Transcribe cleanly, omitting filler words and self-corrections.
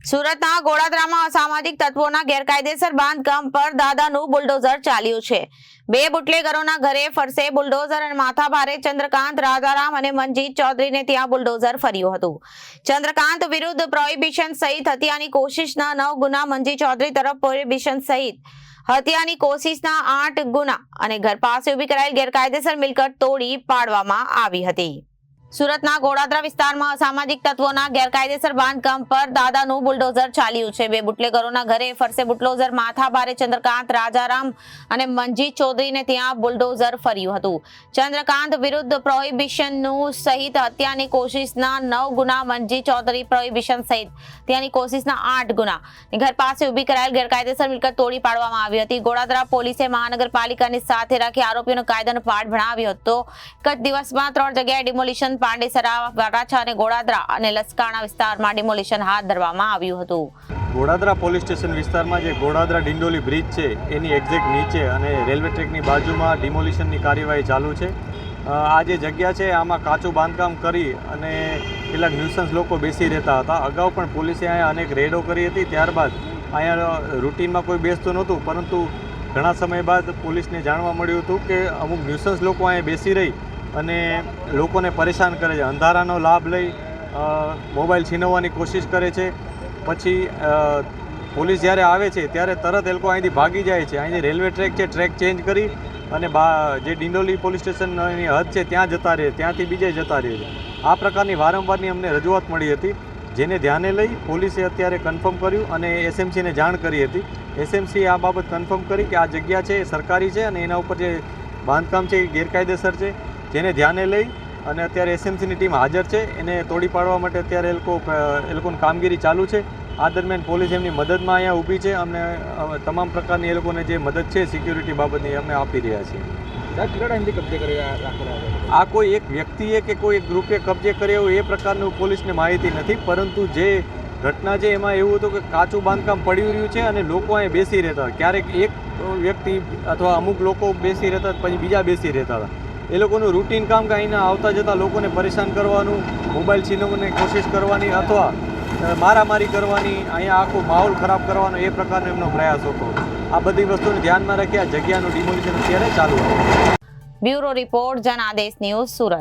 સુરતના ગોળાદરામાં અસામાજિક તત્વોના ગેરકાયદેસર બાંધકામ પર દાદાનું બુલડોઝર ચાલ્યું છે। બે બુટલેગરોના ઘરે ફરસે બુલડોઝર અને માથાભારે ચંદ્રકાંત રાજારામ અને મનજીત ચૌધરીને ત્યાં બુલડોઝર ફર્યું હતું। ચંદ્રકાંત વિરુદ્ધ પ્રોહિબિશન સહિત હત્યાની કોશિશના 9 ગુના, મનજીત ચૌધરી તરફ પ્રોહિબિશન સહિત હત્યાની કોશિશના 8 ગુના અને ઘર પાસે ઉભી કરાયેલ ગેરકાયદેસર મિલકત તોડી પાડવામાં આવી હતી। સુરતના ગોળાદરા વિસ્તારમાં અસામાજિક તત્વોના ગેરકાયદેસર બાંધકામ પર દાદાનું બુલડોઝર ચાલ્યું છે। બે બુટલેગરોના ઘરે ફરસે બુલડોઝર માથાભારે ચંદ્રકાંત રાજારામ અને મનજીત ચૌધરીને ત્યાં બુલડોઝર ફર્યું હતું। ચંદ્રકાંત વિરુદ્ધ પ્રોહિબિશનનું સહિત હત્યાની કોશિશના 9 ગુના, મનજીત ચૌધરી પ્રોહિબિશન સહિત હત્યાની કોશિશના 8 ગુના, ઘર પાસે ઉભી કરાયેલ ગેરકાયદેસર મિલકત તોડી પાડવામાં આવી હતી। ગોળાદરા પોલીસે મહાનગરપાલિકાની સાથે રાખી આરોપીઓનો કાયદાનો પાઠ ભણાવ્યો હતો। એક જ દિવસમાં 3 જગ્યાએ ડિમોલિશન પાંડેસરા, વરાછા અને ગોળાદરા અને લસકાણા વિસ્તારમાં ડિમોલિશન હાથ ધરવામાં આવ્યું હતું। ગોળાદરા પોલીસ સ્ટેશન વિસ્તારમાં જે ગોળાદરા ડિંડોલી બ્રિજ છે એની એક્ઝેક્ટ નીચે અને રેલવે ટ્રેકની બાજુમાં ડિમોલિશનની કાર્યવાહી ચાલુ છે। આ જે જગ્યા છે આમાં કાચું બાંધકામ કરી અને કેટલાક ન્યુસન્સ લોકો બેસી રહેતા હતા। અગાઉ પણ પોલીસે અહીંયા અનેક રેડો કરી હતી। ત્યારબાદ અહીંયા રૂટીનમાં કોઈ બેસતું નહોતું, પરંતુ ઘણા સમય બાદ પોલીસને જાણવા મળ્યું હતું કે અમુક ન્યુસન્સ લોકો અહીંયા બેસી રહી અને લોકોને પરેશાન કરે છે, અંધારાનો લાભ લઈ મોબાઈલ છીનવવાની કોશિશ કરે છે। પછી પોલીસ જ્યારે આવે છે ત્યારે તરત એ લોકો અહીંથી ભાગી જાય છે। અહીંથી રેલવે ટ્રેક છે, ટ્રેક ચેન્જ કરી અને જે ડિંડોલી પોલીસ સ્ટેશનની હદ છે ત્યાં જતા રહે, ત્યાંથી બીજે જતા રહે છે। આ પ્રકારની વારંવારની અમને રજૂઆત મળી હતી, જેને ધ્યાને લઈ પોલીસે અત્યારે કન્ફર્મ કર્યું અને એસએમસીને જાણ કરી હતી। એસએમસી આ બાબત કન્ફર્મ કરી કે આ જગ્યા છે એ સરકારી છે અને એના ઉપર જે બાંધકામ છે એ ગેરકાયદેસર છે, જેને ધ્યાને લઈ અને અત્યારે એસએમસીની ટીમ હાજર છે। એને તોડી પાડવા માટે અત્યારે એ લોકોની કામગીરી ચાલુ છે। આ દરમિયાન પોલીસ એમની મદદમાં અહીંયા ઊભી છે। અમને તમામ પ્રકારની એ લોકોને જે મદદ છે સિક્યુરિટી બાબતની અમે આપી રહ્યા છીએ। આ કોઈ એક વ્યક્તિએ કે કોઈ એક ગ્રુપે કબજે કર્યો એ પ્રકારનું પોલીસને માહિતી નથી, પરંતુ જે ઘટના છે એમાં એવું હતું કે કાચું બાંધકામ પડ્યું રહ્યું છે અને લોકો અહીંયા બેસી રહેતા હતા। ક્યારેક એક વ્યક્તિ અથવા અમુક લોકો બેસી રહેતા, પછી બીજા બેસી રહેતા હતા। એ લોકોનું રૂટીન કામ કે અહીંના આવતા જતા લોકોને પરેશાન કરવાનું, મોબાઈલ છીનવવાની કોશિશ કરવાની અથવા મારામારી કરવાની, અહીંયા આખો માહોલ ખરાબ કરવાનો એ પ્રકારનો એમનો પ્રયાસ હતો। આ બધી વસ્તુને ધ્યાનમાં રાખી આ જગ્યાનું ડિમોલિશન અત્યારે ચાલુ છે। Bureau report, Janadesh news, Surat.